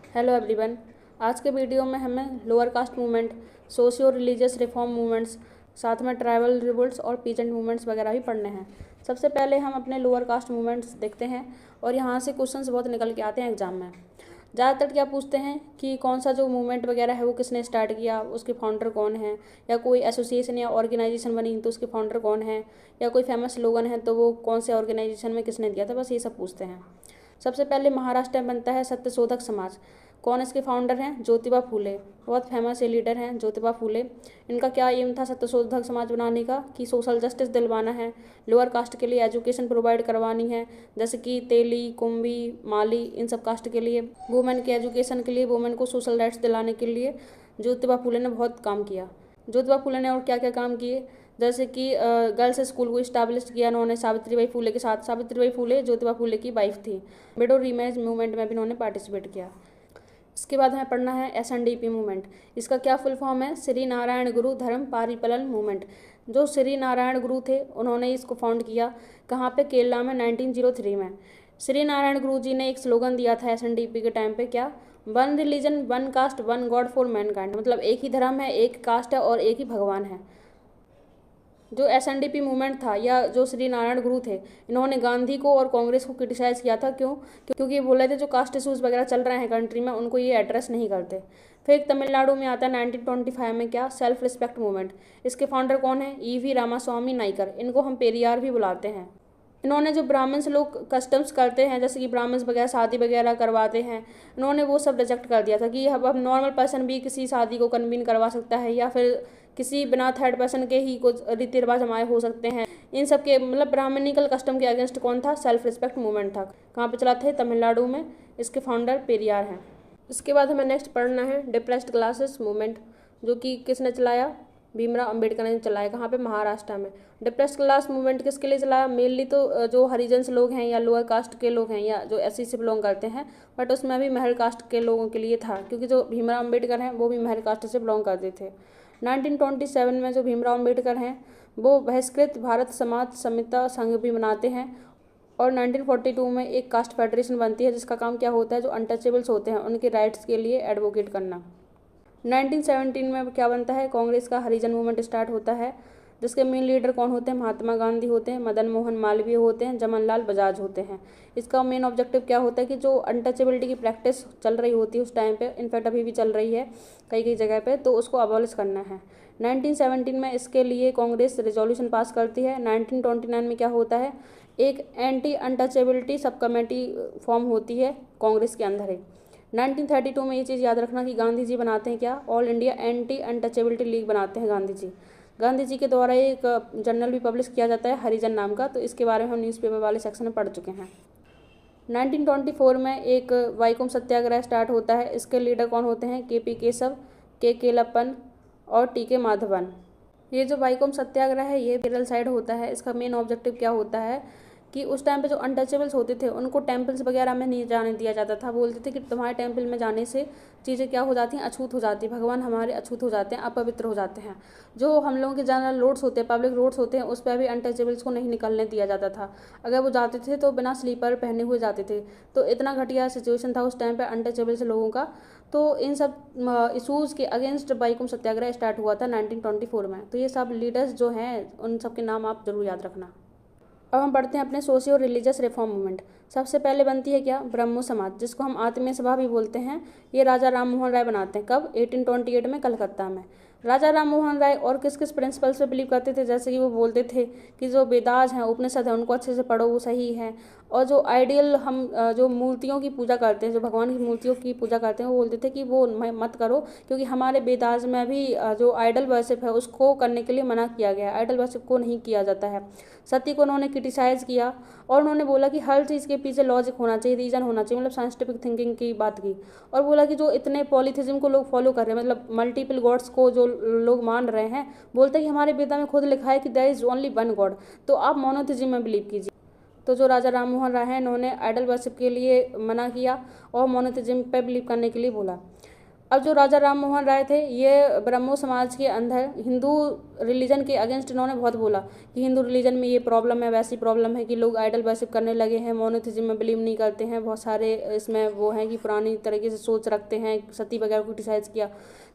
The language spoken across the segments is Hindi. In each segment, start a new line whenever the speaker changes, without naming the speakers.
Hello everyone. आज के वीडियो में हमें lower caste movement, socio religious reform movements, साथ में ट्राइबल रिवोल्ट्स और पीजेंट मूवमेंट्स वगैरह भी पढ़ने हैं। सबसे पहले हम अपने लोअर कास्ट मूवमेंट्स देखते हैं और यहाँ से क्वेश्चंस बहुत निकल के आते हैं एग्जाम में। ज़्यादातर क्या पूछते हैं कि कौन सा जो मूवमेंट वगैरह है वो किसने स्टार्ट किया, उसके फाउंडर कौन है, या कोई एसोसिएशन या ऑर्गेनाइजेशन बनी तो उसके फाउंडर कौन है, या कोई फेमस स्लोगन है तो वो कौन से ऑर्गेनाइजेशन में किसने दिया था, बस ये सब पूछते हैं। सबसे पहले महाराष्ट्र में बनता है सत्यशोधक समाज। कौन इसके फाउंडर हैं? ज्योतिबा फूले। बहुत फेमस ये लीडर हैं ज्योतिबा फूले। इनका क्या एम था सत्यशोधक समाज बनाने का कि सोशल जस्टिस दिलवाना है, लोअर कास्ट के लिए एजुकेशन प्रोवाइड करवानी है, जैसे कि तेली, कुंभी, माली, इन सब कास्ट के लिए वुमेन के एजुकेशन के लिए, वुमेन को सोशल राइट्स दिलाने के लिए ज्योतिबा फूले ने बहुत काम किया। ज्योतिबा फूले ने और क्या क्या काम किए, जैसे कि गर्ल्स स्कूल को इस्टेब्लिश किया इन्होंने सावित्रीबाई फूले के साथ। सावित्रीबाई फूले ज्योतिबा फूले की वाइफ थी। विडो रीमैरिज मूवमेंट में भी इन्होंने पार्टिसिपेट किया। इसके बाद हमें पढ़ना है SNDP मूवमेंट। इसका क्या फुल फॉर्म है? श्री नारायण गुरु धर्म पारिपालन मूवमेंट। जो श्री नारायण गुरु थे उन्होंने इसको फाउंड किया। कहाँ पे? केरला में 1903 में। श्री नारायण गुरु जी ने एक स्लोगन दिया था SNDP के टाइम पे, क्या? One religion, one cast, one God for Mankind. मतलब एक ही धर्म है, एक कास्ट है और एक ही भगवान है। जो SNDP मूवमेंट था या जो श्री नारायण गुरु थे, इन्होंने गांधी को और कांग्रेस को क्रिटिसाइज़ किया था। क्यों? क्योंकि ये बोल रहे थे जो कास्ट इशूज़ वगैरह चल रहे हैं कंट्री में उनको ये एड्रेस नहीं करते। फिर तमिलनाडु में आता है 1925 में, क्या? Self respect movement. इसके फाउंडर कौन है? EV रामास्वामी नाइकर। इनको हम पेरियार भी बुलाते हैं। इन्होंने जो ब्राह्मण्स लोग कस्टम्स करते हैं, जैसे कि ब्राह्मण्स वगैरह शादी वगैरह करवाते हैं, इन्होंने वो सब रिजेक्ट कर दिया था कि अब नॉर्मल पर्सन भी किसी शादी को कन्वीन करवा सकता है, या फिर किसी बिना थर्ड पर्सन के ही कुछ रीति रिवाज हमारे हो सकते हैं। इन सब के मतलब ब्राह्मणिकल कस्टम के अगेंस्ट कौन था? सेल्फ रिस्पेक्ट मूवमेंट था। कहाँ पे चला था? तमिलनाडु में। इसके फाउंडर पेरियार हैं। इसके बाद हमें नेक्स्ट पढ़ना है डिप्रेस्ड क्लासेस मूवमेंट, जो कि किसने चलाया? भीमराव अंबेडकर ने चलाया। कहाँ पे? महाराष्ट्र में। डिप्रेस्ड क्लास मूवमेंट किसके लिए चलाया? मेनली तो जो हरिजन्स लोग हैं या लोअर कास्ट के लोग हैं या जो SC से बिलोंग करते हैं, बट उसमें भी महल कास्ट के लोगों के लिए था, क्योंकि जो भीमराव अंबेडकर हैं वो भी महल कास्ट से बिलोंग करते थे। 1927 में जो भीमराव अंबेडकर हैं वो बहिष्कृत भारत समाज समिता संघ भी बनाते हैं, और 1942 में एक कास्ट फेडरेशन बनती है जिसका काम क्या होता है? जो अनटचेबल्स होते हैं उनके राइट्स के लिए एडवोकेट करना। 1917 में क्या बनता है? कांग्रेस का हरिजन मूवमेंट स्टार्ट होता है, जिसके मेन लीडर कौन होते हैं? महात्मा गांधी होते हैं, मदन मोहन मालवीय होते हैं, जमनलाल बजाज होते हैं। इसका मेन ऑब्जेक्टिव क्या होता है कि जो अनटचेबिलिटी की प्रैक्टिस चल रही होती है उस टाइम पे, इनफैक्ट अभी भी चल रही है कई कई जगह पे, तो उसको अबॉलिश करना है। 1917 में इसके लिए कांग्रेस रिजोल्यूशन पास करती है। 1929 में क्या होता है? एक anti untouchability sub committee form होती है कांग्रेस के अंदर ही। 1932 में ये चीज़ याद रखना कि गांधी जी बनाते हैं क्या? All India anti untouchability league बनाते हैं गांधी जी। गांधी जी के द्वारा एक जर्नल भी पब्लिश किया जाता है हरिजन नाम का, तो इसके बारे में हम न्यूज़पेपर वाले सेक्शन में पढ़ चुके हैं। 1924 में एक वाइकोम सत्याग्रह स्टार्ट होता है। इसके लीडर कौन होते हैं? KP केशव, K केलप्पन और TK माधवन। ये जो वाइकोम सत्याग्रह है ये केरल साइड होता है। इसका मेन ऑब्जेक्टिव क्या होता है कि उस टाइम पे जो अनटचेबल्स होते थे उनको टेम्पल्स वगैरह में नहीं जाने दिया जाता था। बोलते थे कि तुम्हारे टेम्पल में जाने से चीज़ें क्या हो जाती हैं? अछूत हो जाती है, भगवान हमारे अछूत हो जाते हैं, अपवित्र हो जाते हैं। जो हम लोगों के जनरल रोड्स होते हैं, पब्लिक रोड्स होते हैं, उस पर भी अनटचेबल्स को नहीं निकलने दिया जाता था। अगर वो जाते थे तो बिना स्लीपर पहने हुए जाते थे। तो इतना घटिया सिचुएशन था उस टाइम पर अनटचेबल्स लोगों का। तो इन सब इशूज़ के अगेंस्ट वाइकोम सत्याग्रह स्टार्ट हुआ था 1924 में। तो ये सब लीडर्स जो हैं उन सब के नाम आप जरूर याद रखना। अब हम पढ़ते हैं अपने सोशियो रिलीजियस रिफॉर्म मूवमेंट। सबसे पहले बनती है क्या? ब्रह्मो समाज, जिसको हम आत्मीय सभा भी बोलते हैं। ये राजा राम मोहन राय बनाते हैं। कब? 1828 में कलकत्ता में। राजा राम मोहन राय और किस किस प्रिंसिपल्स पे बिलीव करते थे? जैसे कि वो बोलते थे कि जो वेदास हैं, उपनिषद हैं, उनको अच्छे से पढ़ो, वो सही है। और जो आइडियल हम जो मूर्तियों की पूजा करते हैं, जो भगवान की मूर्तियों की पूजा करते हैं, वो बोलते थे कि वो मत करो, क्योंकि हमारे वेदास में भी जो आइडल वर्शिप है उसको करने के लिए मना किया गया है। आइडल वर्शिप को नहीं किया जाता है। सती को उन्होंने क्रिटिसाइज़ किया और उन्होंने बोला कि हर चीज़ के पीछे लॉजिक होना चाहिए, रीज़न होना चाहिए, मतलब साइंटिफिक थिंकिंग की बात की। और बोला कि जो इतने पॉलीथिज्म को लोग फॉलो कर रहे हैं, मतलब मल्टीपल गॉड्स को जो लोग मान रहे हैं, बोलते हैं कि हमारे वेदा में खुद लिखा है कि there is only one God, तो आप मोनोथिज्म में बिलीव कीजिए। तो जो राजा राम मोहन राय हैं इन्होंने आइडल वर्शिप के लिए मना किया और मोनोथिज्म पे बिलीव करने के लिए बोला। अब जो राजा राम मोहन राय थे, ये ब्रह्मो समाज के अंदर हिंदू रिलीजन के अगेंस्ट इन्होंने बहुत बोला कि हिंदू रिलीजन में ये प्रॉब्लम है, वैसी प्रॉब्लम है कि लोग आइडल वर्शिप करने लगे हैं, मोनोथिज्म में बिलीव नहीं करते हैं, बहुत सारे इसमें वो हैं कि पुरानी तरीके से सोच रखते हैं, सती वगैरह को क्रिटिसाइज़ किया।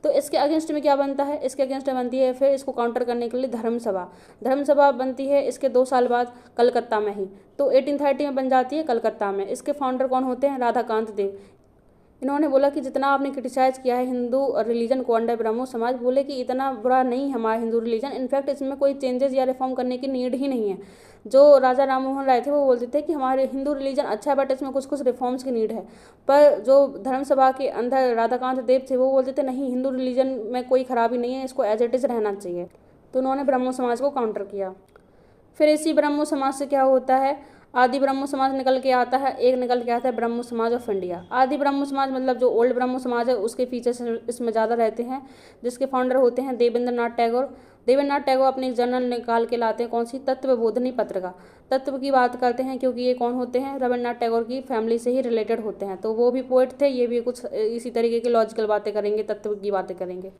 तो इसके अगेंस्ट में क्या बनता है, इसके अगेंस्ट में बनती है फिर इसको काउंटर करने के लिए धर्मसभा बनती है इसके 2 साल बाद कलकत्ता में ही। तो 1830 में बन जाती है कलकत्ता में। इसके फाउंडर कौन होते हैं, राधाकांत देव। इन्होंने बोला कि जितना आपने क्रिटिसाइज़ किया है हिंदू रिलीजन को अंडर ब्रह्मो समाज, बोले कि इतना बुरा नहीं है हमारा हिंदू रिलीजन, इनफैक्ट इसमें कोई चेंजेस या रिफॉर्म करने की नीड ही नहीं है। जो राजा राम मोहन राय थे वो बोलते थे कि हमारे हिंदू रिलीजन अच्छा है बट इसमें कुछ कुछ रिफॉर्म्स की नीड है। पर जो धर्मसभा के अंदर राधाकांत देव थे वो बोलते थे नहीं, हिंदू रिलीजन में कोई खराबी नहीं है, इसको एज इट इज़ रहना चाहिए। तो उन्होंने ब्रह्मो समाज को काउंटर किया। फिर इसी ब्रह्मो समाज से क्या होता है, आदि ब्रह्मो समाज निकल के आता है, एक निकल के आता है ब्रह्मो समाज ऑफ इंडिया। आदि ब्रह्मो समाज मतलब जो ओल्ड ब्रह्मो समाज है उसके फीचर्स इसमें ज़्यादा रहते हैं, जिसके फाउंडर होते हैं देवेंद्र नाथ टैगोर। देवेंद्र नाथ टैगोर अपनी एक जर्नल निकाल के लाते हैं, कौन सी, तत्वबोधिनी पत्रिका। तत्व की बात करते हैं क्योंकि ये कौन होते हैं, रविन्द्रनाथ टैगोर की फैमिली से ही रिलेटेड होते हैं, तो वो भी पोएट थे, ये भी कुछ इसी तरीके की लॉजिकल बातें करेंगे, तत्व की बातें करेंगे।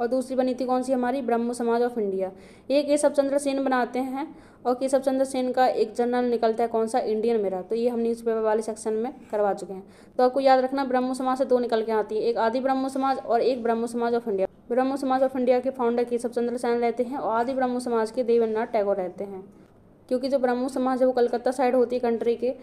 और दूसरी बनी थी कौन सी, हमारी ब्रह्मो समाज ऑफ इंडिया। ये केशव चंद्र सेन बनाते हैं और केशव चंद्र सेन का एक जर्नल निकलता है कौन सा, इंडियन मिरर। तो ये हम न्यूज़पेपर वाले सेक्शन में करवा चुके हैं। तो आपको याद रखना ब्रह्मो समाज से 2 निकल के आती है, एक आदि ब्रह्मो समाज और एक ब्रह्मो Samaj of India. Brahmo Samaj of India के फाउंडर केशव चंद्र सेन रहते हैं और आदि ब्रह्मो समाज के देवेंद्र नाथ टैगोर रहते हैं। क्योंकि जो ब्रह्मो समाज है वो कलकत्ता साइड होती है कंट्री के,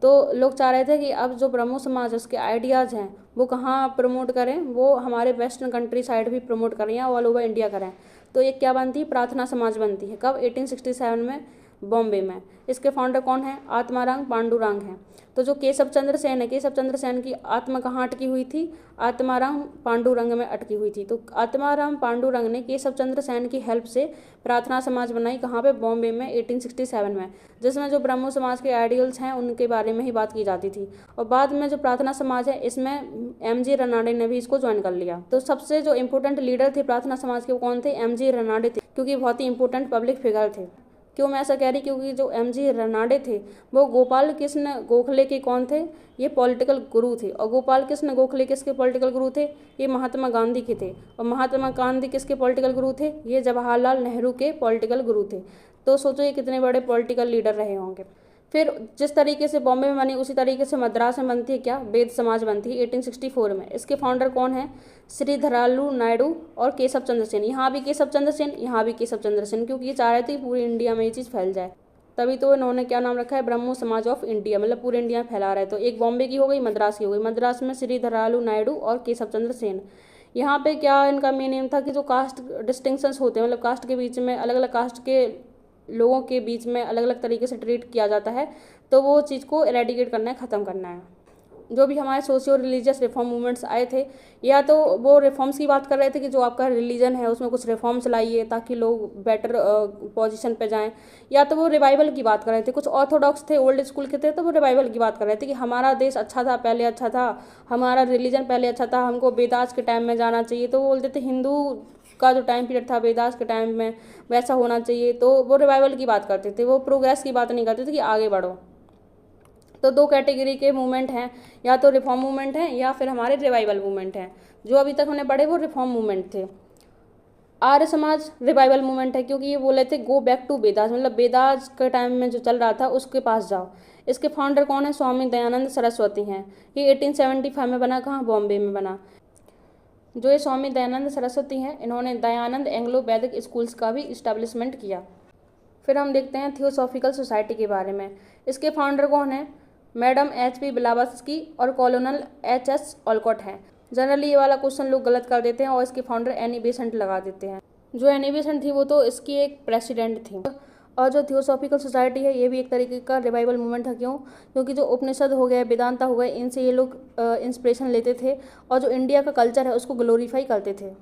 तो लोग चाह रहे थे कि अब जो ब्रह्मो समाज है उसके आइडियाज़ हैं वो कहाँ प्रमोट करें, वो हमारे वेस्टर्न कंट्री साइड भी प्रमोट करें या ऑल ओवर इंडिया करें। तो ये क्या बनती है, प्रार्थना समाज बनती है। कब, 1867 में बॉम्बे में। इसके फाउंडर कौन है, आत्माराम पांडुरंग हैं। तो जो केशव चंद्र सेन है, केशव चंद्र सेन की आत्मा कहाँ अटकी हुई थी, आत्माराम पांडुरंग में अटकी हुई थी। तो आत्माराम पांडुरंग ने केशव चंद्र सेन की हेल्प से प्रार्थना समाज बनाई, कहाँ पे, बॉम्बे में 1867 में, जिसमें जो ब्रह्मो समाज के आइडियल्स हैं उनके बारे में ही बात की जाती थी। और बाद में जो प्रार्थना समाज है इसमें MG रनाडे ने भी इसको ज्वाइन कर लिया। तो सबसे जो इंपॉर्टेंट लीडर थे प्रार्थना समाज के वो कौन थे, MG रनाडे थे, क्योंकि बहुत ही इंपॉर्टेंट पब्लिक फिगर थे। क्यों मैं ऐसा कह रही, क्योंकि जो MG रनाडे थे वो गोपाल कृष्ण गोखले के कौन थे, ये पॉलिटिकल गुरु थे। और गोपाल कृष्ण गोखले किसके पॉलिटिकल गुरु थे, ये महात्मा गांधी के थे। और महात्मा गांधी किसके पॉलिटिकल गुरु थे, ये जवाहरलाल नेहरू के पॉलिटिकल गुरु थे। तो सोचो ये कितने बड़े पॉलिटिकल लीडर रहे होंगे। फिर जिस तरीके से बॉम्बे में बनी उसी तरीके से मद्रास में बनती है क्या, वेद समाज बनती है 1864 में। इसके फाउंडर कौन है, श्रीधरालू नायडू और केशव चंद्र सेन। यहाँ भी केशव चंद्र सेन, यहाँ भी केशव चंद्र सेन, क्योंकि ये चाह रहे थे पूरी इंडिया में ये चीज़ फैल जाए। तभी तो इन्होंने क्या नाम रखा है, ब्रह्मो समाज ऑफ इंडिया, मतलब पूरे इंडिया में फैला रहे। तो एक बॉम्बे की हो गई, मद्रास की हो गई। मद्रास में श्रीधरालू नायडू और केशव चंद्र सेन। यहाँ पे क्या इनका मेन एम था कि जो कास्ट डिस्टिंक्शंस होते हैं, मतलब कास्ट के बीच में अलग अलग कास्ट के लोगों के बीच में अलग अलग तरीके से ट्रीट किया जाता है, तो वो चीज़ को एरेडिकेट करना है, ख़त्म करना है। जो भी हमारे सोशियो रिलीजियस रिफॉर्म मूवमेंट्स आए थे, या तो वो रिफॉर्म्स की बात कर रहे थे कि जो आपका रिलीजन है उसमें कुछ रिफॉर्म्स लाइए ताकि लोग बेटर पोजीशन पे जाएं, या तो वो रिवाइवल की बात कर रहे थे। कुछ ऑर्थोडॉक्स थे, ओल्ड स्कूल के थे, तो वो रिवाइवल की बात कर रहे थे कि हमारा देश अच्छा था, पहले अच्छा था, हमारा रिलीजन पहले अच्छा था, हमको वेदास के टाइम में जाना चाहिए। तो वो बोलते थे हिंदू का जो टाइम पीरियड था वेदास के टाइम में वैसा होना चाहिए। तो वो रिवाइवल की बात करते थे, वो प्रोग्रेस की बात नहीं करते थे कि आगे बढ़ो। तो 2 कैटेगरी के मूवमेंट हैं, या तो रिफॉर्म मूवमेंट हैं या फिर हमारे रिवाइवल मूवमेंट हैं। जो अभी तक हमने पढ़े वो रिफॉर्म मूवमेंट थे। आर्य समाज रिवाइवल मूवमेंट है, क्योंकि ये बोले थे गो बैक टू वेदास, मतलब वेदास के टाइम में जो चल रहा था उसके पास जाओ। इसके फाउंडर कौन है, स्वामी दयानंद सरस्वती हैं। ये 1875 में बना, कहाँ, बॉम्बे में बना। जो ये स्वामी दयानंद सरस्वती हैं, इन्होंने दयानंद एंग्लो वैदिक स्कूल्स का भी इस्टेब्लिशमेंट किया। फिर हम देखते हैं थियोसॉफिकल सोसाइटी के बारे में। इसके फाउंडर कौन है, मैडम HP ब्लावत्स्की और कॉलोनल HS ऑलकॉट हैं। जनरली ये वाला क्वेश्चन लोग गलत कर देते हैं और इसके फाउंडर एनी बेसेंट लगा देते हैं। जो एनी बेसेंट थी वो तो इसकी एक प्रेसिडेंट थी। और जो थियोसॉफिकल सोसाइटी है ये भी एक तरीके का रिवाइवल मूवमेंट था। क्यों, क्योंकि जो उपनिषद हो गए, वेदांता हो गए, इनसे ये लोग इंस्पिरेशन लेते थे और जो इंडिया का कल्चर है उसको ग्लोरीफाई करते थे।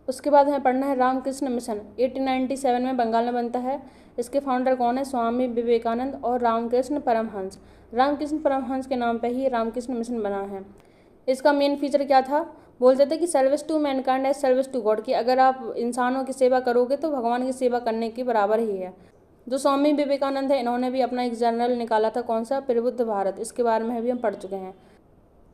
उसके बाद हमें पढ़ना है रामकृष्ण मिशन। 1897 में बंगाल में बनता है। इसके फाउंडर कौन है, स्वामी विवेकानंद और रामकृष्ण परमहंस। रामकृष्ण परमहंस के नाम पे ही रामकृष्ण मिशन बना है। इसका मेन फीचर क्या था, बोलते थे कि service to mankind as service to God, कि अगर आप इंसानों की सेवा करोगे तो भगवान की सेवा करने के बराबर ही है। जो स्वामी विवेकानंद है इन्होंने भी अपना एक जर्नल निकाला था, कौन सा, प्रबुद्ध भारत। इसके बारे में भी हम पढ़ चुके हैं।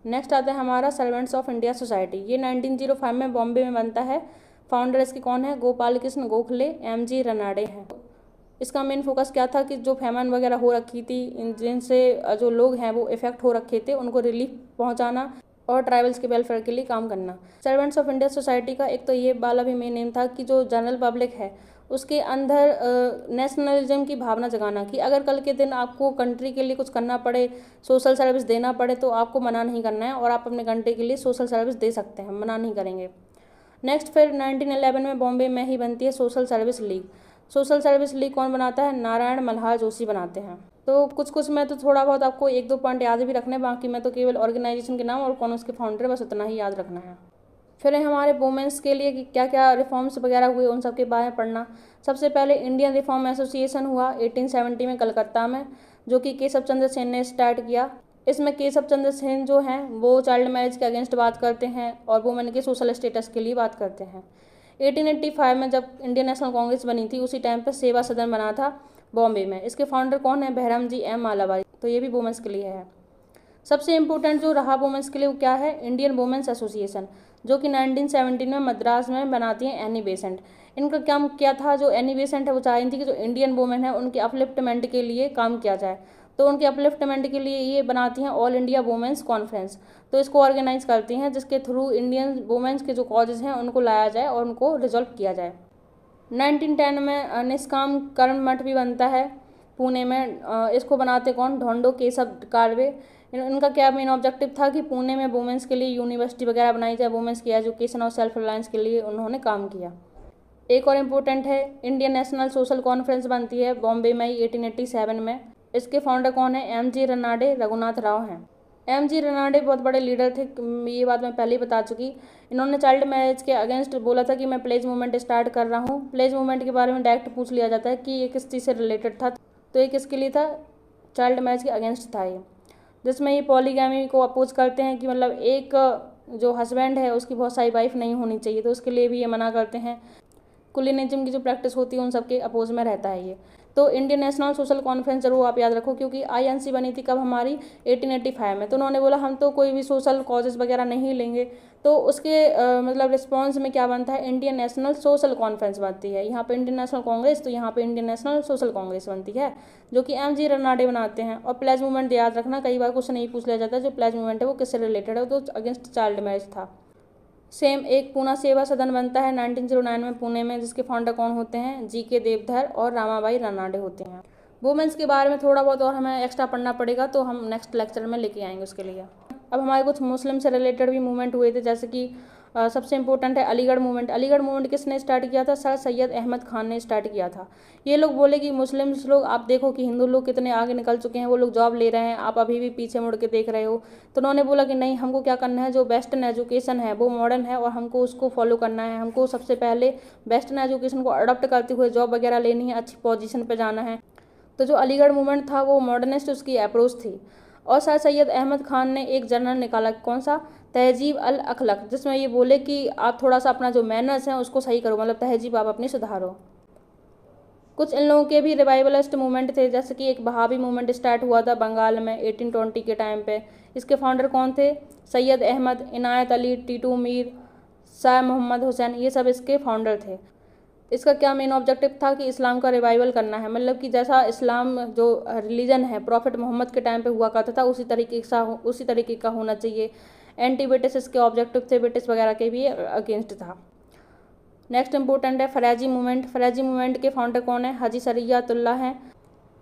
नेक्स्ट आता है हमारा सर्वेंट्स ऑफ इंडिया सोसाइटी। ये 1905 में बॉम्बे में बनता है। फाउंडर इसके कौन है? गोपाल कृष्ण गोखले, एम.जी. रनाडे हैं। इसका मेन फोकस क्या था कि जो फैमन वगैरह हो रखी थी, जिनसे जो लोग हैं वो इफेक्ट हो रखे थे, उनको रिलीफ पहुंचाना और ट्राइबल्स के वेलफेयर के लिए काम करना। सर्वेंट्स ऑफ इंडिया सोसाइटी का एक तो ये वाला भी मेन एम था कि जो जनरल पब्लिक है उसके अंदर नेशनलिज्म की भावना जगाना, कि अगर कल के दिन आपको कंट्री के लिए कुछ करना पड़े, सोशल सर्विस देना पड़े, तो आपको मना नहीं करना है और आप अपने कंट्री के लिए सोशल सर्विस दे सकते हैं, मना नहीं करेंगे। नेक्स्ट फिर 1911 में बॉम्बे में ही बनती है social service league. Social service league कौन बनाता है? नारायण मल्हार जोशी बनाते हैं। तो कुछ में तो थोड़ा बहुत आपको एक दो पॉइंट याद भी रखने, बाकी में तो केवल ऑर्गेनाइजेशन के नाम और कौन उसके फाउंडर, बस उतना ही याद रखना है। फिर हमारे वुमेंस के लिए कि क्या क्या रिफॉर्म्स वगैरह हुए, उन सब के बारे में पढ़ना। सबसे पहले इंडियन रिफॉर्म एसोसिएशन हुआ 1870 में कलकत्ता में, जो कि केशव चंद्र सेन ने स्टार्ट किया। इसमें केशव चंद्र सेन जो हैं वो चाइल्ड मैरिज के अगेंस्ट बात करते हैं और वुमेन के सोशल स्टेटस के लिए बात करते हैं। 1885 में जब इंडियन नेशनल कांग्रेस बनी थी, उसी टाइम पर सेवा सदन बना था बॉम्बे में। इसके फाउंडर कौन है? Behramji M Malabari. तो ये भी वुमेंस के लिए है। सबसे इम्पोर्टेंट जो रहा वुमेंस के लिए वो क्या है? इंडियन वुमेंस एसोसिएशन, जो कि 1917 में मद्रास में बनाती हैं एनी बेसेंट। इनका काम क्या था? जो एनी बेसेंट है वो चाह रही थी कि जो इंडियन वुमेन है उनके अपलिफ्टमेंट के लिए काम किया जाए। तो उनके अपलिफ्टमेंट के लिए ये बनाती हैं ऑल इंडिया वुमेंस कॉन्फ्रेंस। तो इसको ऑर्गेनाइज करती हैं, जिसके थ्रू इंडियन वुमेंस के जो कॉजेज हैं उनको लाया जाए और उनको रिजॉल्व किया जाए। 1910 में निष्काम कर्म मठ भी बनता है पुणे में। इसको बनाते कौन? ढोंडो केशव कार्वे। इनका क्या मेन ऑब्जेक्टिव था कि पुणे में वुमेंस के लिए यूनिवर्सिटी वगैरह बनाई जाए, वुमेंस की एजुकेशन और सेल्फ रिलायंस के लिए उन्होंने काम किया। एक और इम्पोर्टेंट है, इंडियन नेशनल सोशल कॉन्फ्रेंस बनती है बॉम्बे में 1887 में। इसके फाउंडर कौन है? एम.जी. रनाडे, रघुनाथ राव हैं। एम.जी. रनाडे बहुत बड़े लीडर थे, ये बात मैं पहले ही बता चुकी। इन्होंने चाइल्ड मैरिज के अगेंस्ट बोला था कि मैं प्लेज मूवमेंट स्टार्ट कर रहा हूँ। प्लेज मूवमेंट के बारे में डायरेक्ट पूछ लिया जाता है कि ये किस चीज़ से रिलेटेड था, तो ये किसके लिए था? चाइल्ड मैरिज के अगेंस्ट था ये, जिसमें ये पॉलीगैमी को अपोज करते हैं कि मतलब एक जो हस्बैंड है उसकी बहुत सारी वाइफ नहीं होनी चाहिए, तो उसके लिए भी ये मना करते हैं। कुलिनिज्म की जो प्रैक्टिस होती है उन सबके अपोज में रहता है ये। तो इंडियन नेशनल सोशल कॉन्फ्रेंस जरूर आप याद रखो, क्योंकि आईएनसी बनी थी कब? हमारी 1885 में। तो उन्होंने बोला हम तो कोई भी सोशल कॉजेज वगैरह नहीं लेंगे, तो उसके मतलब रिस्पॉन्स में क्या बनता है? इंडियन नेशनल सोशल कॉन्फ्रेंस बनती है। यहाँ पे इंडियन नेशनल कांग्रेस, तो यहाँ पे इंडियन नेशनल सोशल कांग्रेस बनती है, जो कि एम.जी. रनाडे बनाते हैं। और प्लेज मूवमेंट याद रखना, कई बार क्वेश्चन नहीं पूछ लिया जाता है जो प्लेज मूवमेंट है वो किससे रिलेटेड है, तो अगेंस्ट चाइल्ड मैरिज था। सेम एक पूना सेवा सदन बनता है 1909 में पुणे में, जिसके फाउंडर कौन होते हैं? जी.के. देवधर और रामाबाई रनाडे होते हैं। वुमेन्स के बारे में थोड़ा बहुत और हमें एक्स्ट्रा पढ़ना पड़ेगा, तो हम नेक्स्ट लेक्चर में लेके आएंगे उसके लिए। अब हमारे कुछ मुस्लिम से रिलेटेड भी मूवमेंट हुए थे, जैसे कि सबसे इंपॉर्टेंट है अलीगढ़ मूवमेंट। अलीगढ़ मूवमेंट किसने स्टार्ट किया था? सर सैयद अहमद खान ने स्टार्ट किया था। ये लोग बोले कि मुस्लिम्स लोग, आप देखो कि हिंदू लोग कितने आगे निकल चुके हैं, वो लोग जॉब ले रहे हैं, आप अभी भी पीछे मुड़ के देख रहे हो। तो उन्होंने बोला कि नहीं, हमको क्या करना है, जो वेस्टर्न एजुकेशन है वो मॉडर्न है और हमको उसको फॉलो करना है। हमको सबसे पहले वेस्टर्न एजुकेशन को अडॉप्ट करते हुए जॉब वगैरह लेनी है, अच्छी पोजीशन पर जाना है। तो जो अलीगढ़ मूवमेंट था वो मॉडर्निस्ट उसकी अप्रोच थी। और सर सैयद अहमद खान ने एक जर्नल निकाला, कौन सा? तहजीब अल अखलक, जिसमें ये बोले कि आप थोड़ा सा अपना जो मैनर्स हैं उसको सही करो, मतलब तहजीब आप अपनी सुधारो। कुछ इन लोगों के भी रिवाइवलिस्ट मूवमेंट थे, जैसे कि एक बहावी मूवमेंट स्टार्ट हुआ था बंगाल में 1820 के टाइम पे। इसके फाउंडर कौन थे? सैयद अहमद, इनायत अली, टीटू मीर, शाह मोहम्मद हुसैन, ये सब इसके फाउंडर थे। इसका क्या मेन ऑब्जेक्टिव था कि इस्लाम का रिवाइवल करना है, मतलब कि जैसा इस्लाम जो रिलीजन है प्रॉफिट मोहम्मद के टाइम पे हुआ करता था उसी तरीके का होना चाहिए। एंटी ब्रिटिश इसके ऑब्जेक्टिव थे, ब्रिटिश वगैरह के भी अगेंस्ट था। नेक्स्ट इंपॉर्टेंट है फरैजी मूवमेंट। फरैजी मूवमेंट के फाउंडर कौन है? हाजी शरीयतुल्लाह हैं।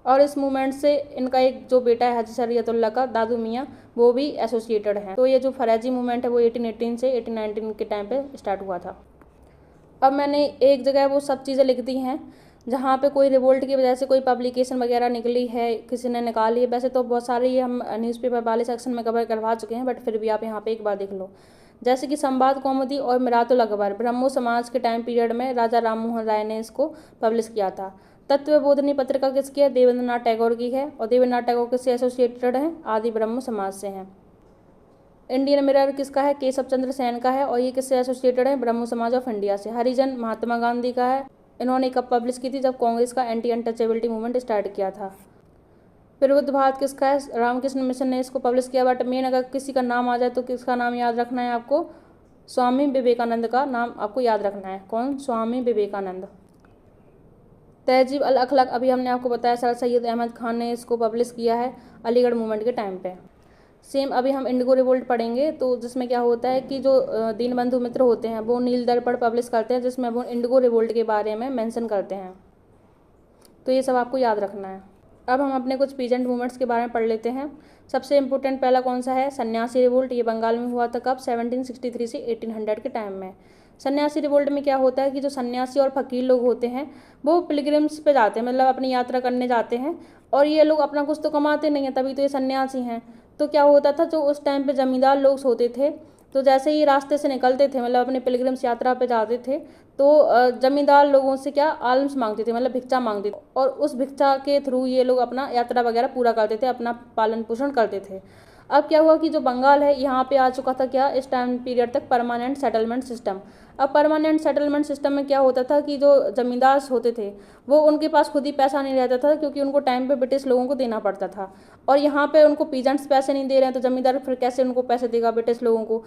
और इस मूवमेंट से इनका एक जो बेटा है हाजी शरीयतुल्लाह का, दादू मियाँ, वो भी एसोसिएटेड है। तो ये जो फरैजी मूवमेंट है वो 1818 से 1819 के टाइम पे स्टार्ट हुआ था। अब मैंने एक जगह वो सब चीज़ें लिख दी हैं जहाँ पे कोई रिवोल्ट की वजह से कोई पब्लिकेशन वगैरह निकली है, किसी ने निकाली है। वैसे तो बहुत सारे ये हम न्यूज़पेपर वाले सेक्शन में कवर करवा चुके हैं, बट फिर भी आप यहाँ पे एक बार देख लो। जैसे कि संवाद कौमुदी और मिरातुल अखबार ब्रह्मो समाज के टाइम पीरियड में राजा राम मोहन राय ने इसको पब्लिश किया था। तत्वबोधिनी पत्रिका किसकी है? देवेंद्रनाथ टैगोर की है। और देवेंद्रनाथ टैगोर किससे एसोसिएटेड हैं? आदि ब्रह्म समाज से हैं। इंडियन मिरर किसका है? केशव चंद्र सेन का है। और ये किससे एसोसिएटेड है? ब्रह्मो समाज ऑफ इंडिया से। हरिजन महात्मा गांधी का है। इन्होंने कब पब्लिश की थी? जब कांग्रेस का एंटी अनटचेबिलिटी मूवमेंट स्टार्ट किया था। फिर बुद्ध भारत किसका है, रामकृष्ण मिशन ने इसको पब्लिश किया। बट मेन अगर किसी का नाम आ जाए तो किसका नाम याद रखना है आपको, स्वामी विवेकानंद का नाम आपको याद रखना है। कौन, स्वामी विवेकानंद। तहजीब अल अखलाक अभी हमने आपको बताया सर सैयद अहमद खान ने इसको पब्लिश किया है अलीगढ़ मूवमेंट के टाइम पे। सेम अभी हम इंडिगो रिवोल्ट पढ़ेंगे, तो जिसमें क्या होता है कि जो दीनबंधु मित्र होते हैं वो नील दर्पण पब्लिश करते हैं, जिसमें वो इंडिगो रिवोल्ट के बारे में मेंशन करते हैं। तो ये सब आपको याद रखना है। अब हम अपने कुछ पीजेंट मूवमेंट्स के बारे में पढ़ लेते हैं। सबसे इम्पोर्टेंट पहला कौन सा है, सन्यासी रिवोल्ट। ये बंगाल में हुआ था कब, 1763 से 1800 के टाइम में। सन्यासी रिवोल्ट में क्या होता है कि जो सन्यासी और फकीर लोग होते हैं वो पिलग्रिम्स पे जाते हैं, मतलब अपनी यात्रा करने जाते हैं, और ये लोग अपना कुछ तो कमाते नहीं हैं, तभी तो ये सन्यासी हैं। तो क्या होता था, जो उस टाइम पे जमींदार लोग होते थे, तो जैसे ही रास्ते से निकलते थे, मतलब अपने पिलग्रिम्स यात्रा पे जाते थे, तो जमींदार लोगों से क्या आल्म्स मांगते थे, मतलब भिक्षा मांगते थे, और उस भिक्षा के थ्रू ये लोग अपना यात्रा वगैरह पूरा करते थे, अपना पालन पोषण करते थे। अब क्या हुआ कि जो बंगाल है यहाँ पे आ चुका था क्या, इस टाइम पीरियड तक परमानेंट सेटलमेंट सिस्टम। अब परमानेंट सेटलमेंट सिस्टम में क्या होता था कि जो जमींदार होते थे वो उनके पास खुद ही पैसा नहीं रहता था, क्योंकि उनको टाइम पे ब्रिटिश लोगों को देना पड़ता था, और यहाँ पे उनको पीजेंट्स पैसे नहीं दे रहे हैं, तो जमींदार फिर कैसे उनको पैसे देगा ब्रिटिश लोगों को।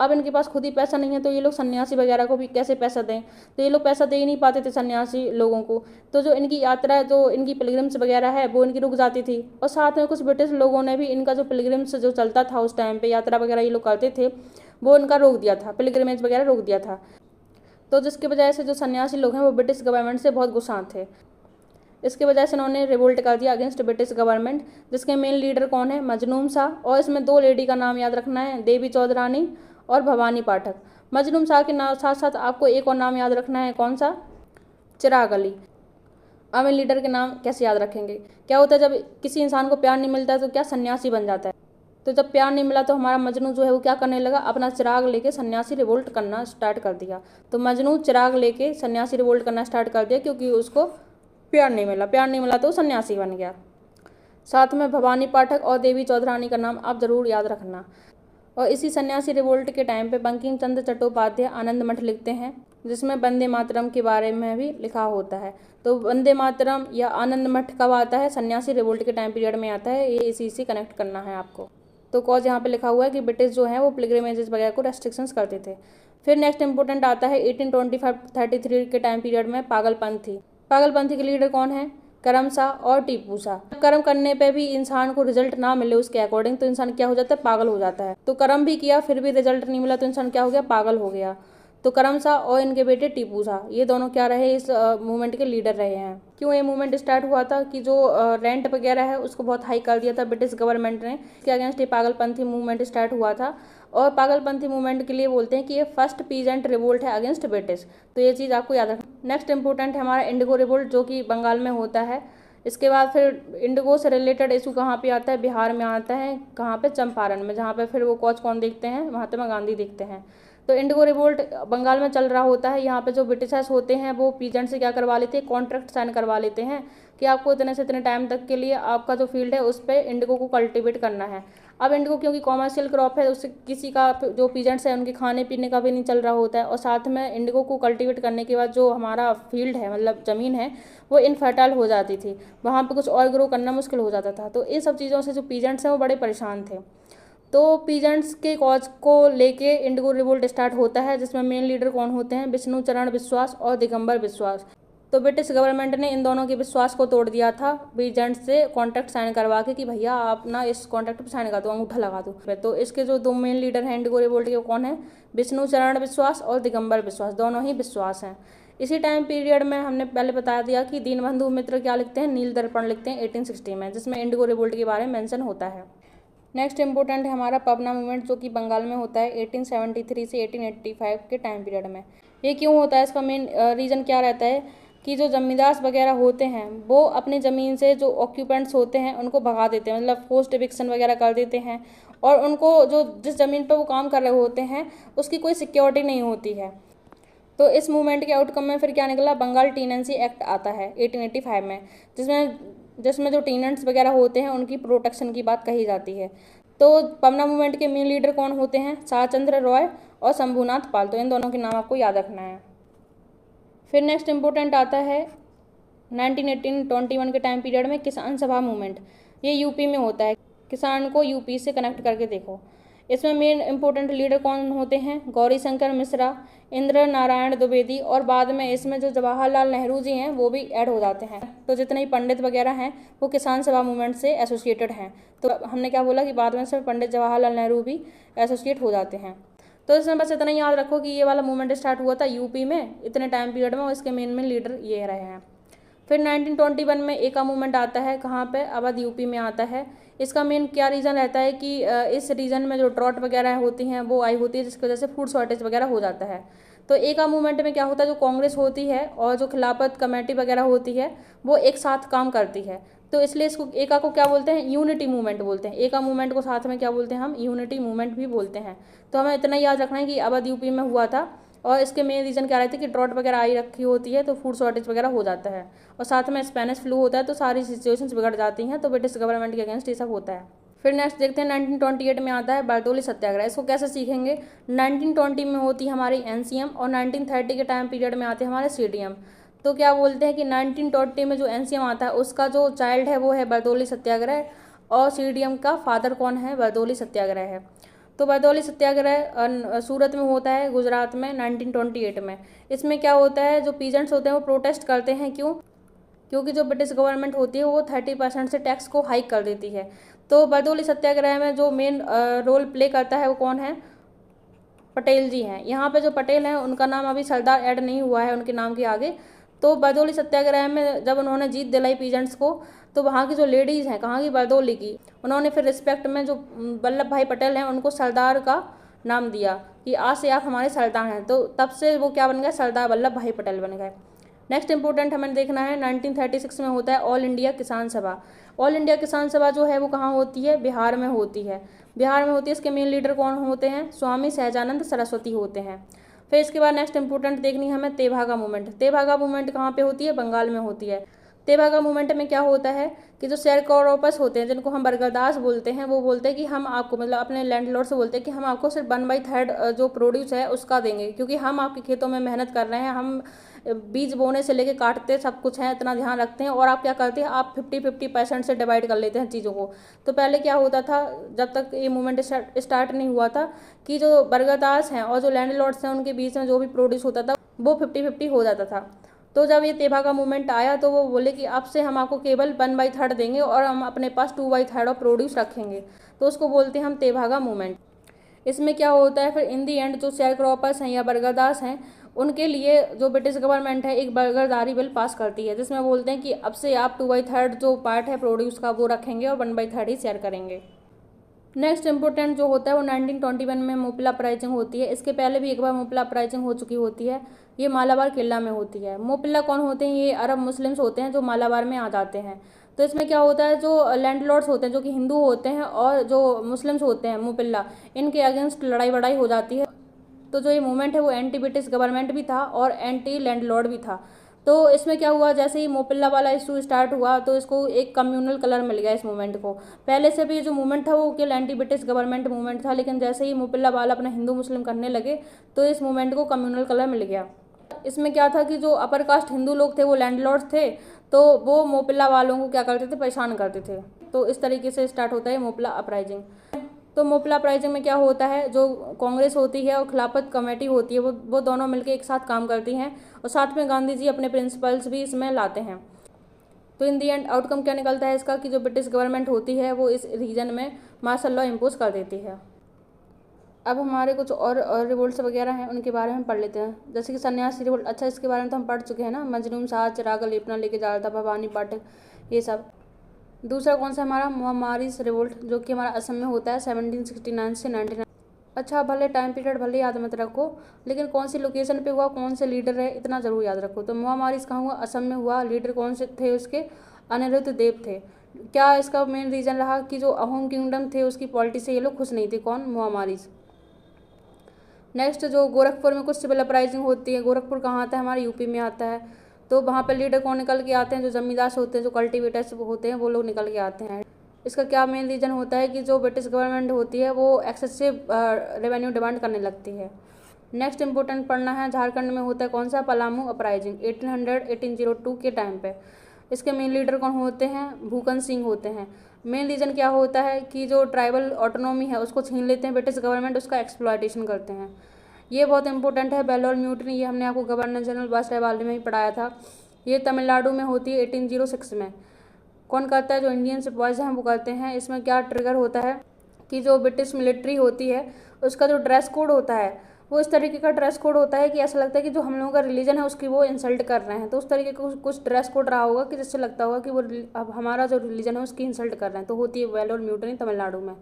अब इनके पास खुद ही पैसा नहीं है, तो ये लोग सन्यासी वगैरह को भी कैसे पैसा दें, तो ये लोग पैसा दे ही नहीं पाते थे सन्यासी लोगों को। तो जो इनकी यात्रा, जो इनकी पिलग्रिम्स वगैरह है वो इनकी रुक जाती थी, और साथ में कुछ ब्रिटिश लोगों ने भी इनका जो पिलग्रिम्स जो चलता था उस टाइम पे, यात्रा वगैरह ये लोग करते थे, वो इनका रोक दिया था, पिलग्रिमेज वगैरह रोक दिया था। तो जिसकी वजह से जो सन्यासी लोग हैं वो ब्रिटिश गवर्नमेंट से बहुत गुस्सा थे। इसकी वजह से उन्होंने रिवोल्ट कर दिया अगेंस्ट ब्रिटिश गवर्नमेंट, जिसके मेन लीडर कौन है, मजनून शाह। और इसमें दो लेडी का नाम याद रखना है, देवी चौधरानी और भवानी पाठक। मजनून शाह के साथ साथ आपको एक और नाम याद रखना है, कौन सा, चिराग अली। अब इन लीडर के नाम कैसे याद रखेंगे, क्या होता है जब किसी इंसान को प्यार नहीं मिलता है तो क्या सन्यासी बन जाता है। तो जब प्यार नहीं मिला तो हमारा मजनू जो है वो क्या करने लगा, अपना चिराग लेके सन्यासी रिवोल्ट करना स्टार्ट कर दिया। तो मजनू चिराग लेके सन्यासी रिवोल्ट करना स्टार्ट कर दिया, क्योंकि उसको प्यार नहीं मिला तो सन्यासी बन गया। साथ में भवानी पाठक और देवी चौधरानी का नाम आप जरूर याद रखना। और इसी सन्यासी रिवोल्ट के टाइम पे बंकिम चंद्र चट्टोपाध्याय आनंद मठ लिखते हैं, जिसमें वंदे मातरम के बारे में भी लिखा होता है। तो वंदे मातरम या आनंद मठ कब आता है, सन्यासी रिवोल्ट के टाइम पीरियड में आता है, ये इसी से कनेक्ट करना है आपको। तो कॉज यहाँ पे लिखा हुआ है कि ब्रिटिश जो है वो पिलग्रिमेजेस वगैरह को रेस्ट्रिक्शंस करते थे। फिर नेक्स्ट इंपॉर्टेंट आता है 1825-33 के टाइम पीरियड में पागलपंथी। पागलपंथी के लीडर कौन है, करम शाह और टीपू शाह। कर्म करने पे भी इंसान को रिजल्ट ना मिले उसके अकॉर्डिंग, तो इंसान क्या हो जाता है, पागल हो जाता है। तो कर्म भी किया फिर भी रिजल्ट नहीं मिला, तो इंसान क्या हो गया, पागल हो गया। तो करम शाह और इनके बेटे टीपू शाह, ये दोनों क्या रहे, इस मूवमेंट के लीडर रहे हैं। क्यों ये मूवमेंट स्टार्ट हुआ था कि जो रेंट वगैरह है उसको बहुत हाई कर दिया था ब्रिटिश गवर्नमेंट ने, इसके अगेंस्ट ये पागलपंथी मूवमेंट स्टार्ट हुआ था। और पागलपंथी मूवमेंट के लिए बोलते हैं कि ये फर्स्ट पीजेंट रिवोल्ट है अगेंस्ट ब्रिटिश। तो ये चीज़ आपको याद रखना। नेक्स्ट इंपॉर्टेंट है हमारा इंडिगो रिवोल्ट, जो कि बंगाल में होता है। इसके बाद फिर इंडिगो से रिलेटेड इशू कहाँ पे आता है, बिहार में आता है, कहाँ पे, चंपारण में, जहाँ पे फिर वो कॉज कौन देखते हैं, महात्मा गांधी देखते हैं। तो इंडिगो रिवोल्ट बंगाल में चल रहा होता है। यहाँ पे जो ब्रिटिशर्स होते हैं वो पीजेंट से क्या करवा लेते हैं, कॉन्ट्रैक्ट साइन करवा लेते हैं कि आपको इतने से इतने टाइम तक के लिए आपका जो फील्ड है उस पर इंडिगो को कल्टिवेट करना है। अब इंडिगो क्योंकि कॉमर्शियल क्रॉप है, उससे किसी का जो पीजेंट्स है उनके खाने पीने का भी नहीं चल रहा होता है, और साथ में इंडिगो को कल्टिवेट करने के बाद जो हमारा फील्ड है, मतलब ज़मीन है, वो इनफर्टाइल हो जाती थी, वहाँ पे कुछ और ग्रो करना मुश्किल हो जाता था। तो इन सब चीज़ों से जो पीजेंट्स हैं वो बड़े परेशान थे। तो पीजेंट्स के कॉज को लेके इंडिगो रिवोल्ट स्टार्ट होता है, जिसमें मेन लीडर कौन होते हैं, विष्णु चरण विश्वास और दिगंबर विश्वास। तो ब्रिटिश गवर्नमेंट ने इन दोनों के विश्वास को तोड़ दिया था पीजेंट्स से कॉन्ट्रैक्ट साइन करवा के कि भैया आप ना इस कॉन्ट्रैक्ट पर साइन कर दो, अंगूठा लगा दो। तो इसके जो दो मेन लीडर हैं इंडिगो रिवोल्ट के, वो कौन है, विष्णु चरण विश्वास और दिगंबर विश्वास, दोनों ही विश्वास हैं। इसी टाइम पीरियड में हमने पहले बता दिया कि दीनबंधु मित्र क्या लिखते हैं, नील दर्पण लिखते हैं 1860 में, जिसमें इंडिगो रिवोल्ट के बारे में मेंशन होता है। नेक्स्ट इंपॉर्टेंट है हमारा पवना मूवमेंट, जो कि बंगाल में होता है 1873 से 1885 के टाइम पीरियड में। ये क्यों होता है, इसका मेन रीज़न क्या रहता है कि जो जमींदार वगैरह होते हैं वो अपनी ज़मीन से जो ऑक्यूपेंट्स होते हैं उनको भगा देते हैं, मतलब फोर्स्ड एविक्शन वगैरह कर देते हैं, और उनको जो जिस ज़मीन पर वो काम कर रहे होते हैं उसकी कोई सिक्योरिटी नहीं होती है। तो इस मूवमेंट के आउटकम में फिर क्या निकला, बंगाल टीनेंसी एक्ट आता है 1885 में, जिसमें जो टीनेंट्स वगैरह होते हैं उनकी प्रोटेक्शन की बात कही जाती है। तो पवना मूवमेंट के मेन लीडर कौन होते हैं, शाहचंद्र रॉय और शंभूनाथ पाल। तो इन दोनों के नाम आपको याद रखना है। फिर नेक्स्ट इंपॉर्टेंट आता है 1918-21 के टाइम पीरियड में किसान सभा मूवमेंट। ये यूपी में होता है। किसान को यूपी से कनेक्ट करके देखो। इसमें मेन इंपॉर्टेंट लीडर कौन होते हैं? गौरी शंकर मिश्रा, इंद्र नारायण द्विवेदी, और बाद में इसमें जो जवाहरलाल नेहरू जी हैं वो भी ऐड हो जाते हैं। तो जितने ही पंडित वगैरह हैं वो किसान सभा मूवमेंट से एसोसिएटेड हैं। तो हमने क्या बोला कि बाद में इसमें पंडित जवाहरलाल नेहरू भी एसोसिएट हो जाते हैं। तो इसमें बस इतना याद रखो कि ये वाला मूवमेंट स्टार्ट हुआ था यूपी में इतने टाइम पीरियड में, और इसके मेन लीडर ये रहे हैं। फिर 1921 में एका मूवमेंट आता है। कहाँ पे? अवध यूपी में आता है। इसका मेन क्या रीज़न रहता है कि इस रीजन में जो ड्रॉट वगैरह होती हैं वो आई होती है, जिसकी वजह से फूड शॉर्टेज वगैरह हो जाता है। तो एका मूवमेंट में क्या होता है, जो कांग्रेस होती है और जो खिलाफत कमेटी वगैरह होती है वो एक साथ काम करती है। तो इसलिए इसको एका को क्या बोलते हैं? यूनिटी मूवमेंट बोलते हैं। एका मूवमेंट को साथ में क्या बोलते हैं हम? यूनिटी मूवमेंट भी बोलते हैं। तो हमें इतना याद रखना है कि अवध यूपी में हुआ था, और इसके मेन रीज़न क्या रहती है कि ड्रॉट वगैरह आई रखी होती है तो फूड शॉर्टेज वगैरह हो जाता है, और साथ में स्पेनिश फ्लू होता है, तो सारी सिचुएशंस बिगड़ जाती हैं। तो ब्रिटिश गवर्नमेंट के अगेंस्ट ये सब होता है। फिर नेक्स्ट देखते हैं 1928 में आता है बारडोली सत्याग्रह। इसको कैसे सीखेंगे? 1920 में होती है हमारी एनसीएम, और 1930 के टाइम पीरियड में आते हैं हमारे सीडीएम। तो क्या बोलते हैं कि 1920 में जो एनसीएम आता है उसका जो चाइल्ड है वो है बारडोली सत्याग्रह, और सीडीएम का फादर कौन है? बारडोली सत्याग्रह है। तो बारडोली सत्याग्रह सूरत में होता है, गुजरात में, 1928 में। इसमें क्या होता है, जो पीजेंट्स होते हैं वो प्रोटेस्ट करते हैं। क्यों? क्योंकि जो ब्रिटिश गवर्नमेंट होती है वो 30% से टैक्स को हाइक कर देती है। तो बारडोली सत्याग्रह में जो मेन रोल प्ले करता है वो कौन है? पटेल जी हैं। यहाँ पे जो पटेल हैं उनका नाम अभी सरदार ऐड नहीं हुआ है उनके नाम के आगे। तो बारडोली सत्याग्रह में जब उन्होंने जीत दिलाई पीजेंट्स को, तो वहाँ की जो लेडीज़ हैं, कहाँ की? बारडोली की, उन्होंने फिर रिस्पेक्ट में जो वल्लभ भाई पटेल हैं उनको सरदार का नाम दिया कि आज से आप हमारे सरदार हैं। तो तब से वो क्या बन गए? सरदार वल्लभ भाई पटेल बन गए। नेक्स्ट इंपॉर्टेंट हमें देखना है 1936 में होता है ऑल इंडिया किसान सभा। ऑल इंडिया किसान सभा जो है वो कहाँ होती है? बिहार में होती है। बिहार में होती है। इसके मेन लीडर कौन होते हैं? स्वामी सहजानंद सरस्वती होते हैं। फिर इसके बाद नेक्स्ट इंपॉर्टेंट देखनी है हमें तेभागा मूवमेंट। तेभागा मूवमेंट कहाँ पे होती है? बंगाल में होती है। तेभागा मूवमेंट में क्या होता है कि जो शेयरक्रॉपर्स होते हैं, जिनको हम बरगरदास बोलते हैं, वो बोलते हैं कि हम आपको, मतलब अपने लैंडलॉर्ड से बोलते हैं कि हम आपको सिर्फ 1/3 जो प्रोड्यूस है उसका देंगे, क्योंकि हम आपके खेतों में मेहनत कर रहे हैं, हम बीज बोने से लेके काटते सब कुछ है, इतना ध्यान रखते हैं, और आप क्या करते हैं? आप 50-50% से डिवाइड कर लेते हैं चीज़ों को। तो पहले क्या होता था, जब तक ये मूवमेंट स्टार्ट नहीं हुआ था, कि जो बरगरदास हैं और जो लैंडलॉर्ड्स हैं उनके बीच में जो भी प्रोड्यूस होता था वो 50-50 हो जाता था। तो जब ये तेभागा मूवमेंट आया तो वो बोले कि अब से हम आपको केवल 1/3 देंगे और हम अपने पास 2/3 ऑफ प्रोड्यूस रखेंगे। तो उसको बोलते हैं हम तेभागा मूवमेंट। इसमें क्या होता है फिर इन दी एंड, जो शेयरक्रॉपर्स हैं या बरगरदास हैं उनके लिए जो ब्रिटिश गवर्नमेंट है एक बरगरदारी बिल पास करती है, जिसमें बोलते हैं कि अब से आप 2/3 जो पार्ट है प्रोड्यूस का वो रखेंगे और 1/3 ही शेयर करेंगे। नेक्स्ट इंपॉर्टेंट जो होता है वो 1921 में मोपला अपराइजिंग होती है। इसके पहले भी एक बार मोपला अपराइजिंग हो चुकी होती है। ये मालाबार किला में होती है। मोपला कौन होते हैं? ये अरब मुस्लिम्स होते हैं जो मालाबार में आ जाते हैं। तो इसमें क्या होता है, जो लैंडलॉर्ड्स होते हैं जो कि हिंदू होते हैं और जो मुस्लिम्स होते हैं मोपला, इनके अगेंस्ट लड़ाई वड़ाई हो जाती है। तो जो ये मूवमेंट है वो एंटी ब्रिटिश गवर्नमेंट भी था और एंटी लैंडलॉर्ड भी था। तो इसमें क्या हुआ, जैसे ही मोपल्ला वाला इशू स्टार्ट हुआ तो इसको एक कम्युनल कलर मिल गया इस मूवमेंट को। पहले से भी जो मूवमेंट था वो केवल एंटी ब्रिटिश गवर्नमेंट मूवमेंट था, लेकिन जैसे ही मोपल्ला वाला अपना हिंदू मुस्लिम करने लगे तो इस मूवमेंट को कम्युनल कलर मिल गया। इसमें क्या था कि जो अपर कास्ट हिंदू लोग थे वो लैंडलॉर्ड्स थे, तो वो मोपल्ला वालों को क्या करते थे? परेशान करते थे। तो इस तरीके से स्टार्ट होता है मोपला अपराइजिंग। तो मोपला अपराइजिंग में क्या होता है, जो कांग्रेस होती है और खिलाफत कमेटी होती है वो दोनों मिलकर एक साथ काम करती हैं, और साथ में गांधी जी अपने प्रिंसिपल्स भी इसमें लाते हैं। तो इन दी एंड आउटकम क्या निकलता है इसका, कि जो ब्रिटिश गवर्नमेंट होती है वो इस रीजन में मार्शल लॉ इम्पोज कर देती है। अब हमारे कुछ और रिवोल्ट्स वगैरह हैं उनके बारे में पढ़ लेते हैं, जैसे कि सन्यासी रिवोल्ट। अच्छा, इसके बारे में तो हम पढ़ चुके हैं ना, मजनून शाह चिराग लेपना लेके जा रहा था, भवानी पाठक, ये सब। दूसरा कौन सा हमारा मोहमारीस रिवोल्ट, जो कि हमारा असम में होता है 1769 से 19। अच्छा, भले टाइम पीरियड भले याद मत रखो, लेकिन कौन सी लोकेशन पे हुआ, कौन से लीडर है, इतना ज़रूर याद रखो। तो मोहमारीस कहाँ हुआ? असम में हुआ। लीडर कौन से थे उसके? अनिरुद्ध देव थे। क्या इसका मेन रीज़न रहा कि जो अहोम किंगडम थे उसकी पॉलिटी से ये लोग खुश नहीं थे। कौन? मोहमारीस। नेक्स्ट, जो गोरखपुर में कुछ सिविल अपराइजिंग होती है। गोरखपुर कहाँ आता है? हमारे यूपी में आता है। तो वहाँ पर लीडर कौन निकल के आते हैं? जो जमींदार होते हैं, जो कल्टिवेटर्स होते हैं, वो लोग निकल के आते हैं। इसका क्या मेन रीज़न होता है कि जो ब्रिटिश गवर्नमेंट होती है वो एक्सेसिव रेवेन्यू डिमांड करने लगती है। नेक्स्ट इंपॉर्टेंट पढ़ना है, झारखंड में होता है कौन सा? पलामू अपराइजिंग 1802 के टाइम पे। इसके मेन लीडर कौन होते हैं? भूकन सिंह होते हैं। मेन रीज़न क्या होता है कि जो ट्राइबल ऑटोनॉमी है उसको छीन लेते हैं ब्रिटिश गवर्नमेंट, उसका एक्सप्लॉयटेशन करते हैं। ये बहुत इंपॉर्टेंट है। बेल्लौर म्यूटनी, ये हमने आपको गवर्नर जनरल वासुदेव में ही पढ़ाया था। ये तमिलनाडु में होती है 1806 में। कौन करता है? जो इंडियन सिपाहीज हैं वो करते हैं। इसमें क्या ट्रिगर होता है कि जो ब्रिटिश मिलिट्री होती है उसका जो ड्रेस कोड होता है वो इस तरीके का ड्रेस कोड होता है कि ऐसा लगता है कि जो हम लोगों का रिलीजन है उसकी वो इंसल्ट कर रहे हैं। तो उस तरीके का कुछ ड्रेस कोड रहा होगा कि जिससे लगता होगा कि वो अब हमारा जो रिलीजन है उसकी इंसल्ट कर रहे हैं। तो होती है वेल्लोर म्यूटनी तमिलनाडु में।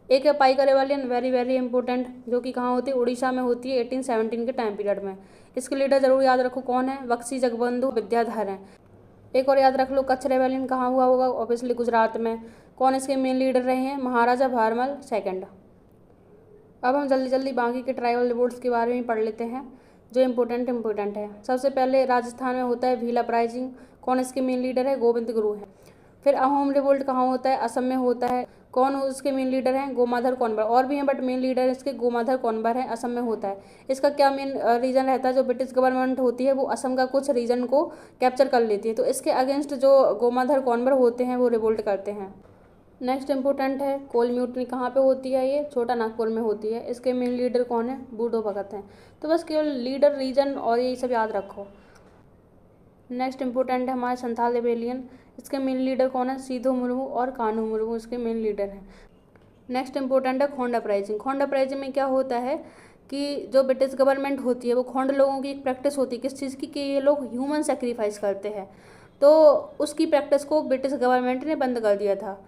एक है Paika rebellion, very very important, जो कि कहाँ होती है? उड़ीसा में होती है 1817 के टाइम पीरियड में। इसके लीडर जरूर याद रखो कौन है? बख्शी जगबंधु विद्याधर हैं। एक और याद रख लो, कच्छ रेबेलियन कहाँ हुआ होगा? ऑब्वियसली गुजरात में। कौन इसके मेन लीडर रहे हैं? महाराजा भारमल सेकंड। अब हम जल्दी जल्दी बाकी के ट्राइबल रिवोल्ट्स के बारे में पढ़ लेते हैं जो इम्पोर्टेंट है। सबसे पहले राजस्थान में होता है भील अपराइजिंग। कौन इसके मेन लीडर है? गोविंद गुरु हैं। फिर अहोम रिवोल्ट कहाँ होता है? असम में होता है। कौन उसके मेन लीडर हैं? गोमाधर कौनबर। और भी हैं बट मेन लीडर इसके गोमाधर कौनबर है, असम में होता है। इसका क्या मेन रीज़न रहता है? जो ब्रिटिश गवर्नमेंट होती है वो असम का कुछ रीजन को कैप्चर कर लेती है, तो इसके अगेंस्ट जो गोमाधर कौनबर होते हैं वो रिवोल्ट करते हैं। नेक्स्ट इंपॉर्टेंट है कोल म्यूटनी। कहाँ पे होती है? ये छोटा नागपुर में होती है। इसके मेन लीडर कौन है? बूढ़ो भगत हैं। तो बस केवल लीडर, रीजन और ये सब याद रखो। नेक्स्ट इंपॉर्टेंट है हमारे संथाल रिबेलियन। इसके मेन लीडर कौन है? सीधो मुर्मू और कान्हू मुर्मू इसके मेन लीडर हैं। नेक्स्ट इंपॉर्टेंट है खोंड अपराइजिंग। खोंड अपराइजिंग में क्या होता है कि जो ब्रिटिश गवर्नमेंट होती है वो खोंड लोगों की एक प्रैक्टिस होती है किस चीज़ की, कि ये लोग ह्यूमन सेक्रीफाइस करते हैं। तो उसकी प्रैक्टिस को ब्रिटिश गवर्नमेंट ने बंद कर दिया था।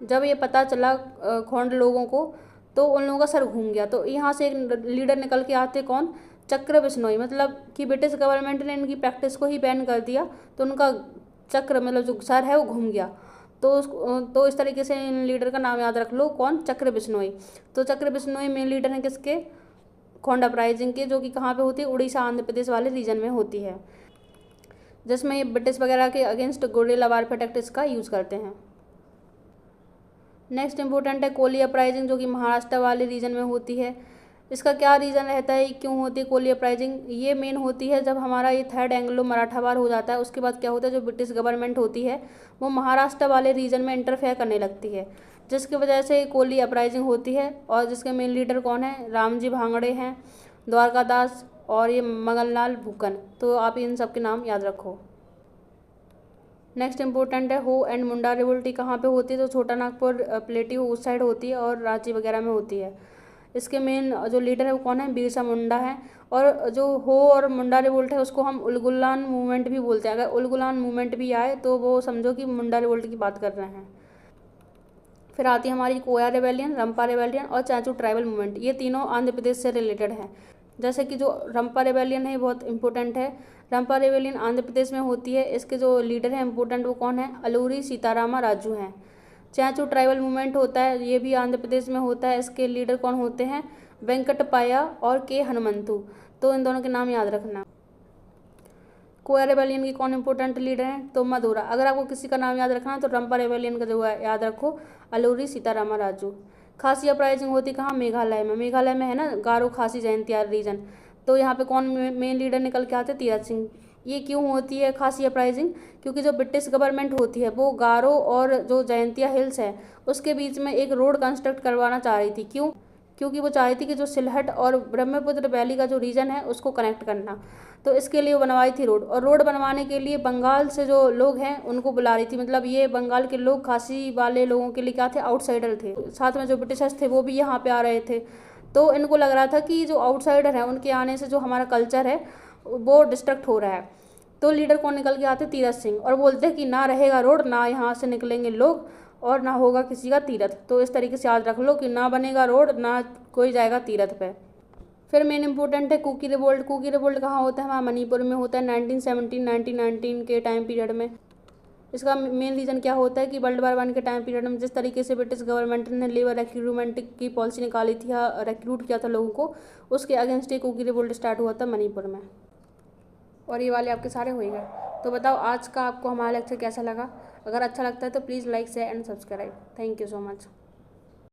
जब ये पता चला खोंड लोगों को तो उन लोगों का सर घूम गया। तो यहाँ से एक लीडर निकल के आते, कौन? चक्र बिश्नोई। मतलब कि ब्रिटिश गवर्नमेंट ने इनकी प्रैक्टिस को ही बैन कर दिया तो उनका चक्र, मतलब जो सर है वो घूम गया। तो इस तरीके से इन लीडर का नाम याद रख लो, कौन? चक्र बिश्नोई। तो चक्र बिश्नोई मेन लीडर हैं किसके? खोंड अपराइजिंग के, जो कि कहाँ पे होती है? उड़ीसा आंध्र प्रदेश वाले रीजन में होती है, जिसमें ये ब्रिटिश वगैरह के अगेंस्ट गुरिल्ला वारफेयर टैक्टिक्स का यूज़ करते हैं। नेक्स्ट इंपॉर्टेंट है कोली अपराइजिंग, जो कि महाराष्ट्र वाले रीजन में होती है। इसका क्या रीज़न रहता है, क्यों होती है कोली अपराइजिंग? ये मेन होती है जब हमारा ये थर्ड एंग्लो मराठा वार हो जाता है, उसके बाद क्या होता है, जो ब्रिटिश गवर्नमेंट होती है वो महाराष्ट्र वाले रीजन में इंटरफेयर करने लगती है, जिसकी वजह से कोली अपराइजिंग होती है। और जिसके मेन लीडर कौन है? रामजी भांगड़े हैं, द्वारकादास और ये मंगललाल भूकन। तो आप इन सब के नाम याद रखो। नेक्स्ट इंपॉर्टेंट है हो एंड मुंडा रिवोल्ट। कहाँ पे होती है? तो छोटा नागपुर प्लेटियो उस साइड होती है और रांची वगैरह में होती है। इसके मेन जो लीडर है वो कौन है? बिरसा मुंडा है। और जो हो और मुंडा रिवोल्ट है उसको हम उलगुलान मूवमेंट भी बोलते हैं। अगर उलगुलान मूवमेंट भी आए तो वो समझो कि मुंडा रिवोल्ट की बात कर रहे हैं। फिर आती है हमारी कोया रिबेलियन, रंपा रिबेलियन और चाचू ट्राइबल मूवमेंट। ये तीनों आंध्र प्रदेश से रिलेटेड हैं। जैसे कि जो रंपा रिबेलियन है बहुत इंपॉर्टेंट है। रंपा रिबेलियन आंध्र प्रदेश में होती है। इसके जो लीडर हैं इंपॉर्टेंट वो कौन है? अलूरी सीतारामा राजू हैं। चाचू ट्राइबल मूवमेंट होता है, ये भी आंध्र प्रदेश में होता है। इसके लीडर कौन होते हैं? वेंकटपाया और के हनुमंतु। तो इन दोनों के नाम याद रखना। कोया रेबेलियन की कौन इंपॉर्टेंट लीडर हैं? तो मधुरा। अगर आपको किसी का नाम याद रखना है तो रंपा रेबेलियन का जो है याद रखो, अलूरी सीतारामा राजू। खासी अपराइजिंग होती कहाँ? मेघालय में। मेघालय में है ना गारो खासी जयंतिया रीजन। तो यहाँ पे कौन मेन लीडर निकल के आते? तीरथ सिंह। ये क्यों होती है खासी अपराइजिंग? क्योंकि जो ब्रिटिश गवर्नमेंट होती है वो गारो और जो जयंतिया हिल्स है उसके बीच में एक रोड कंस्ट्रक्ट करवाना चाह रही थी। क्यों? क्योंकि वो चाहती थी कि जो सिलहट और ब्रह्मपुत्र वैली का जो रीजन है उसको कनेक्ट करना। तो इसके लिए वो बनवाई थी रोड। और रोड बनवाने के लिए बंगाल से जो लोग हैं उनको बुला रही थी। मतलब ये बंगाल के लोग खासी वाले लोगों के लिए क्या थे? आउटसाइडर थे। साथ में जो ब्रिटिशर्स थे वो भी यहाँ पे आ रहे थे। तो इनको लग रहा था कि जो आउटसाइडर है उनके आने से जो हमारा कल्चर है वो डिस्ट्रक्ट हो रहा है। तो लीडर कौन निकल के आते? तीरथ सिंह। और बोलते हैं कि ना रहेगा रोड, ना यहाँ से निकलेंगे लोग और ना होगा किसी का तीरथ। तो इस तरीके से याद रख लो कि ना बनेगा रोड, ना कोई जाएगा तीरथ पे। फिर मेन इंपॉर्टेंट है कुकी रिवोल्ट। कुकी रिवोल्ट कहाँ होता है? हमारा मणिपुर में होता है 1917-1919 के टाइम पीरियड में। इसका मेन रीज़न क्या होता है कि वर्ल्ड वार 1 के टाइम पीरियड में जिस तरीके से ब्रिटिश गवर्नमेंट ने लेबर रिक्रूटमेंट की पॉलिसी निकाली थी या रिक्रूट किया था लोगों को, उसके अगेंस्ट ये कुकी रिवोल्ट स्टार्ट हुआ था मणिपुर में। और ये वाले आपके सारे हो गए। तो बताओ आज का आपको हमारा लेक्चर कैसा लगा? अगर अच्छा लगता है तो please like share and subscribe. Thank you so much.